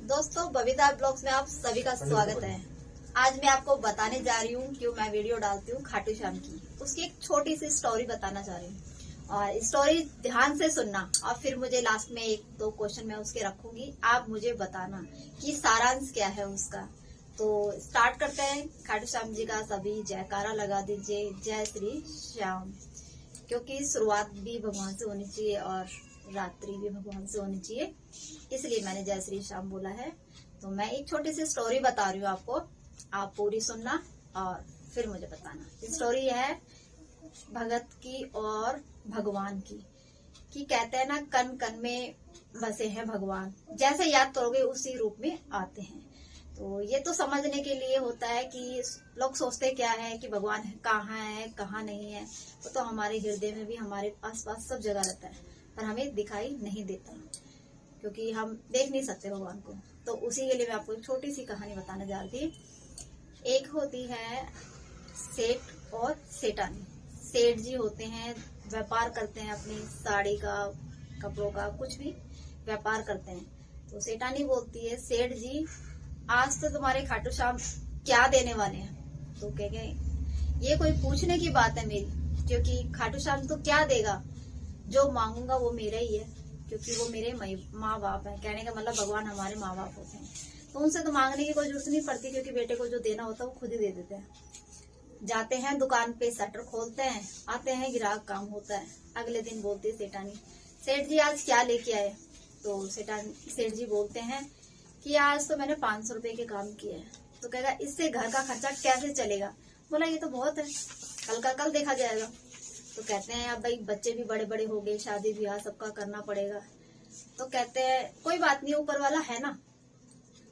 दोस्तों बबीता ब्लॉग्स में आप सभी का स्वागत है। आज मैं आपको बताने जा रही हूँ क्यों मैं वीडियो डालती हूँ खाटू श्याम की। उसकी एक छोटी सी स्टोरी बताना चाह रही हूँ और स्टोरी ध्यान से सुनना और फिर मुझे लास्ट में एक दो क्वेश्चन मैं उसके रखूंगी। आप मुझे बताना कि सारांश क्या है उसका। तो स्टार्ट करते हैं। खाटू श्याम जी का सभी जयकारा लगा दीजिए, जय श्री श्याम। क्योंकि शुरुआत भी भगवान से होनी चाहिए और रात्रि भी भगवान से होनी चाहिए, इसलिए मैंने जय श्री श्याम बोला है। तो मैं एक छोटी सी स्टोरी बता रही हूँ आपको, आप पूरी सुनना और फिर मुझे बताना। स्टोरी है भगत की और भगवान की। कि कहते हैं ना, कण कण में बसे हैं भगवान, जैसे याद करोगे उसी रूप में आते हैं। तो ये तो समझने के लिए होता है कि लोग सोचते क्या है कि भगवान कहाँ है कहाँ नहीं है। वो तो हमारे हृदय में भी, हमारे आसपास सब जगह रहता है, पर हमें दिखाई नहीं देता क्योंकि हम देख नहीं सकते भगवान को। तो उसी के लिए मैं आपको एक छोटी सी कहानी बताने जा रही थी। एक होती है सेठ और सेठानी। सेठ जी होते हैं, व्यापार करते हैं, अपनी साड़ी का, कपड़ों का, कुछ भी व्यापार करते हैं। तो सेठानी बोलती है, सेठ जी आज तो तुम्हारे खाटू श्याम क्या देने वाले हैं। तो कह ये कोई पूछने की बात है मेरी, क्योंकि खाटू श्याम तो क्या देगा, जो मांगूंगा वो मेरा ही है, क्योंकि वो मेरे माँ बाप है। कहने का मतलब भगवान हमारे माँ बाप होते हैं, तो उनसे तो मांगने की कोई जरूरत नहीं पड़ती, क्योंकि बेटे को जो देना होता है वो खुद ही दे देते हैं। जाते हैं दुकान पे, शटर खोलते हैं, आते हैं ग्राहक, काम होता है। अगले दिन बोलती है सेठानी, सेठ जी आज क्या लेके आए। तो सेठ जी बोलते हैं कि आज तो मैंने 500 रुपए के काम किए हैं। तो कहेगा इससे घर का खर्चा कैसे चलेगा। बोला ये तो बहुत है, कल का कल देखा जाएगा। तो कहते हैं अब भाई बच्चे भी बड़े बड़े हो गए, शादी ब्याह सबका करना पड़ेगा। तो कहते हैं कोई बात नहीं, ऊपर वाला है ना।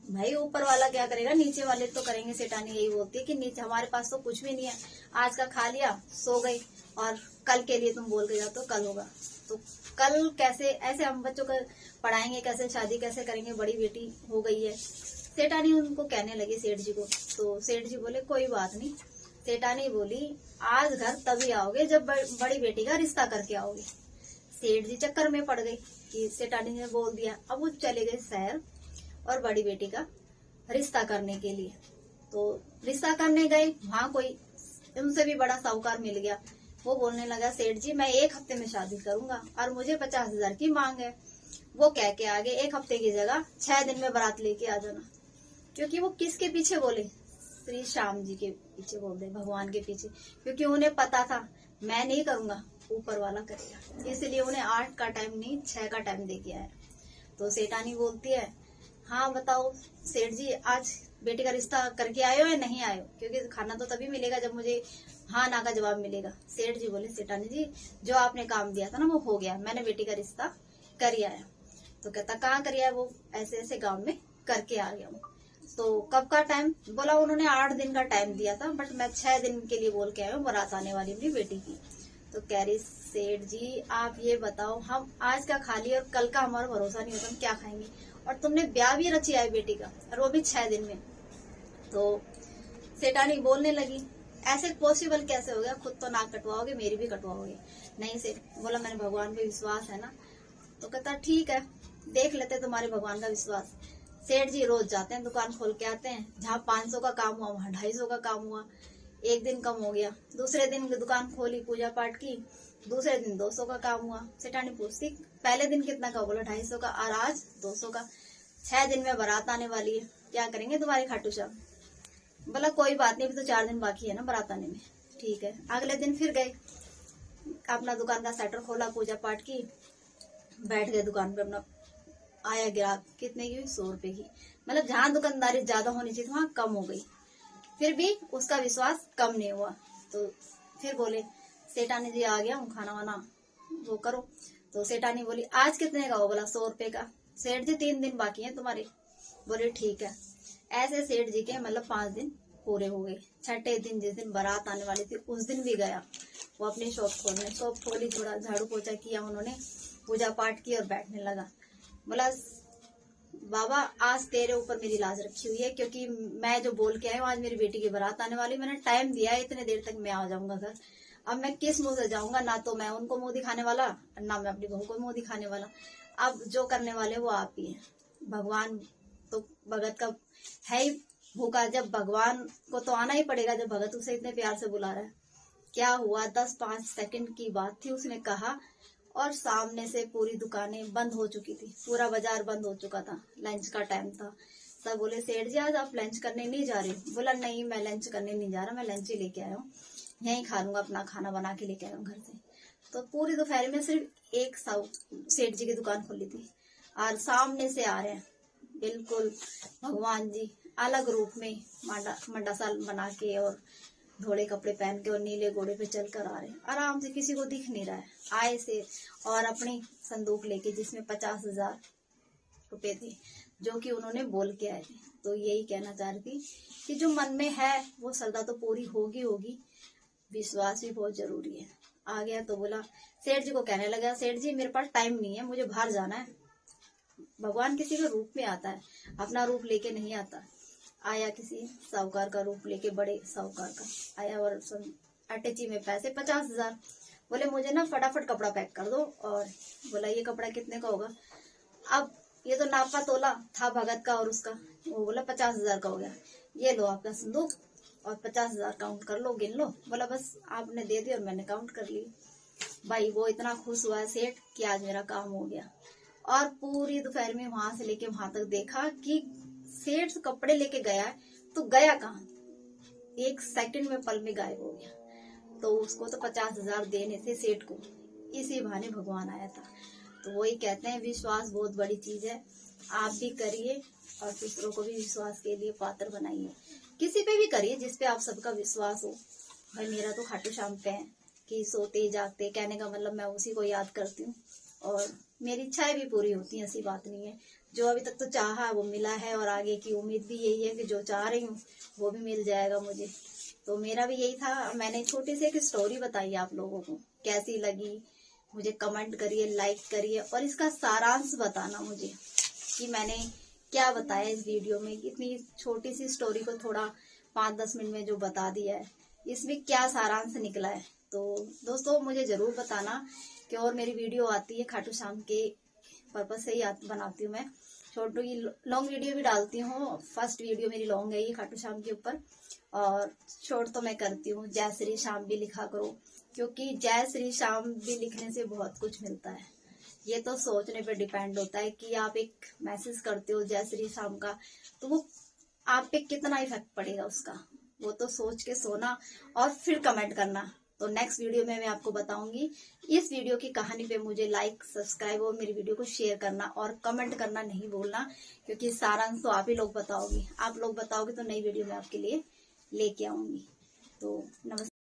भाई ऊपर वाला क्या करेगा, नीचे वाले तो करेंगे। सेठानी यही बोलती है कि नीचे हमारे पास तो कुछ भी नहीं है, आज का खा लिया, सो गई, और कल के लिए तुम बोल के जाओ तो कल होगा। तो कल कैसे, ऐसे हम बच्चों को पढ़ाएंगे कैसे, शादी कैसे करेंगे, बड़ी बेटी हो गई है। सेठानी उनको कहने लगी सेठ जी को। तो सेठ जी बोले कोई बात नहीं। सेठानी बोली आज घर तभी आओगे जब बड़ी बेटी का रिश्ता करके आओगे। सेठ जी चक्कर में पड़ गई कि सेठानी ने बोल दिया। अब वो चले गए शहर और बड़ी बेटी का रिश्ता करने के लिए। तो रिश्ता करने गए, वहां कोई उनसे भी बड़ा साहूकार मिल गया। वो बोलने लगा सेठ जी मैं 1 हफ्ते में शादी करूंगा और मुझे 50,000 की मांग है। वो कह के आगे 1 हफ्ते की जगह 6 दिन में बारात लेके आ जाना। क्योंकि वो किसके पीछे बोले, श्री श्याम जी के पीछे बोल रहे, भगवान के पीछे। क्योंकि उन्हें पता था मैं नहीं करूंगा, ऊपर वाला करेगा, इसलिए उन्हें 8 का टाइम नहीं 6 का टाइम दे दिया है। तो सेठानी बोलती है हाँ बताओ सेठ जी आज बेटे का रिश्ता करके आए हो या नहीं आए हो, क्योंकि खाना तो तभी मिलेगा जब मुझे हाँ ना का जवाब मिलेगा। सेठ जी बोले सेठानी जी जो आपने काम दिया था ना वो हो गया, मैंने बेटी का रिश्ता कर आया। तो कहता कहाँ कर आया, वो ऐसे ऐसे गाँव में करके आ गया हूँ। तो कब का टाइम बोला, उन्होंने 8 दिन का टाइम दिया था, बट मैं 6 दिन के लिए बोल के आया हूँ, बारात आने वाली अपनी बेटी की। तो कह रही सेठ जी आप ये बताओ हम आज का खा लिए और कल का हमारा भरोसा नहीं होता, हम क्या खाएंगे, और तुमने ब्याह भी रची है बेटी का और वो भी 6 दिन में। तो सेठानी बोलने लगी ऐसे पॉसिबल कैसे हो गया, खुद तो नाक कटवाओगे मेरी भी कटवाओगे। नहीं से बोला मैंने भगवान पे विश्वास है ना। तो कहता ठीक है देख लेते तुम्हारे भगवान का विश्वास। सेठ जी रोज जाते हैं, दुकान खोल के आते हैं, जहाँ 500 का काम हुआ वहाँ 250 का काम हुआ। एक दिन कम हो गया, दूसरे दिन दुकान खोली, पूजा पाठ की, दूसरे दिन 200 का काम हुआ। सेठानी पूछती पहले दिन कितना का, बोला 250 का, और आज 200 का। 6 दिन में बारात आने वाली है, क्या करेंगे तुम्हारे खाटू श्याम। बोला कोई बात नहीं, अभी तो 4 दिन बाकी है ना बारात आने में। ठीक है, अगले दिन फिर गए, अपना दुकान का शटर खोला, पूजा पाठ की, बैठ गए दुकान पे अपना। आया ग्राहक, कितने की, 100 रुपए की। मतलब जहाँ दुकानदारी ज्यादा होनी चाहिए वहां कम हो गई, फिर भी उसका विश्वास कम नहीं हुआ। तो फिर बोले सेठानी जी आ गया हूँ, खाना वाना वो करो। तो सेठानी बोली आज कितने का हो, बोला 100 रुपए का। सेठ जी 3 दिन बाकी हैं तुम्हारे। बोले ठीक है। ऐसे सेठ जी के मतलब 5 दिन पूरे हो गए। 6ठे दिन जिस दिन बारात आने वाली थी उस दिन भी गया वो अपनी शॉप खोलने। शॉप खोली, थोड़ा झाड़ू पोछा किया उन्होंने, पूजा पाठ की और बैठने लगा। बोला बाबा आज तेरे ऊपर मेरी लाज रखी हुई है, क्योंकि मैं जो बोल के आई हूँ आज मेरी बेटी की बारात आने वाली, मैंने टाइम दिया है इतने देर तक मैं आ जाऊंगा घर। अब मैं किस मुंह से जाऊंगा, ना तो मैं उनको मुंह दिखाने वाला, ना मैं अपनी बहू को मुंह दिखाने वाला। अब जो करने वाले वो आप ही हैं, भगवान तो भगत का है ही भूखा, जब भगवान को तो आना ही पड़ेगा जब भगत उसे इतने प्यार से बुला रहा है। क्या हुआ, 10-5 सेकंड की बात थी, उसने कहा और सामने से पूरी दुकानें बंद हो चुकी थी, पूरा बाजार बंद हो चुका था, लंच का टाइम था। सब बोले सेठ जी आज आप लंच करने नहीं जा रहे? बोला नहीं मैं लंच करने नहीं जा रहा, मैं लंच ही लेके आया हूँ, यहीं खा लूंगा, अपना खाना बना के लेके आया हूँ घर से। तो पूरी दोपहर में सिर्फ एक सेठ जी की दुकान खुली थी और सामने से आ रहे हैं बिल्कुल भगवान जी अलग रूप में, मंडासाल बना के और धोड़े कपड़े पहन के और नीले घोड़े पे चल कर आ रहे हैं आराम से, किसी को दिख नहीं रहा है। आए से और अपनी संदूक लेके जिसमें 50,000 रुपए थे जो कि उन्होंने बोल के आए थे। तो यही कहना चाह रही थी कि जो मन में है वो श्रद्धा तो पूरी होगी, विश्वास भी बहुत जरूरी है। आ गया तो बोला, सेठ जी को कहने लगा, सेठ जी मेरे पास टाइम नहीं है, मुझे बाहर जाना है। भगवान किसी के रूप में आता है, अपना रूप लेके नहीं आता। आया किसी साहूकार का रूप लेके, बड़े साहूकार का आया और अटैची में पैसे 50,000। बोले मुझे ना फटाफट कपड़ा पैक कर दो। और बोला ये कपड़ा कितने का होगा? अब ये तो नापा तोला था भगत का और उसका, वो बोला 50,000 का हो गया, ये लो आपका संदूक और 50,000 काउंट कर लो, गिन लो। बोला बस आपने दे दी और मैंने काउंट कर ली। भाई वो इतना खुश हुआ सेठ कि आज मेरा काम हो गया। और पूरी दोपहर में वहां से लेके वहां तक देखा कि सेठ कपड़े लेके गया है तो गया कहाँ, 1 सेकंड में पल में गायब हो गया। तो उसको तो 50,000 देने थे सेठ को, इसी बहाने भगवान आया था। तो वही कहते हैं विश्वास बहुत बड़ी चीज है, आप भी करिए और दूसरों को भी विश्वास के लिए पात्र बनाइए। किसी पे भी करिए जिस पे आप सबका विश्वास हो। भाई मेरा तो खाटू श्याम पे है कि सोते जागते, कहने का मतलब मैं उसी को याद करती हूँ और मेरी इच्छाएं भी पूरी होती हैं, ऐसी बात नहीं है। जो अभी तक तो चाहा वो मिला है और आगे की उम्मीद भी यही है कि जो चाह रही हूँ वो भी मिल जाएगा मुझे। तो मेरा भी यही था। मैंने छोटी सी एक स्टोरी बताई आप लोगों को, कैसी लगी मुझे कमेंट करिए, लाइक करिए और इसका सारांश बताना मुझे कि मैंने क्या बताया इस वीडियो में। इतनी छोटी सी स्टोरी को थोड़ा 5-10 मिनट में जो बता दिया है, इसमें क्या सारांश निकला है। तो दोस्तों मुझे जरूर बताना कि और मेरी वीडियो आती है खाटू श्याम के पर्पज से ही बनाती हूँ मैं। छोटी लॉन्ग वीडियो भी डालती हूँ, फर्स्ट वीडियो मेरी लॉन्ग है ये खाटू श्याम के ऊपर, और शॉर्ट तो मैं करती हूँ। जय श्री श्याम भी लिखा करो, क्योंकि जय श्री श्याम भी लिखने से बहुत कुछ मिलता है। ये तो सोचने पे डिपेंड होता है कि आप एक मैसेज करते हो जय श्री श्याम का, तो वो आप पे कितना इफेक्ट पड़ेगा उसका, वो तो सोच के सोना और फिर कमेंट करना। तो नेक्स्ट वीडियो में मैं आपको बताऊंगी। इस वीडियो की कहानी पे मुझे लाइक, सब्सक्राइब और मेरी वीडियो को शेयर करना और कमेंट करना नहीं भूलना, क्योंकि सारांश तो आप ही लोग बताओगे। आप लोग बताओगे तो नई वीडियो मैं आपके लिए लेके आऊंगी। तो नमस्कार।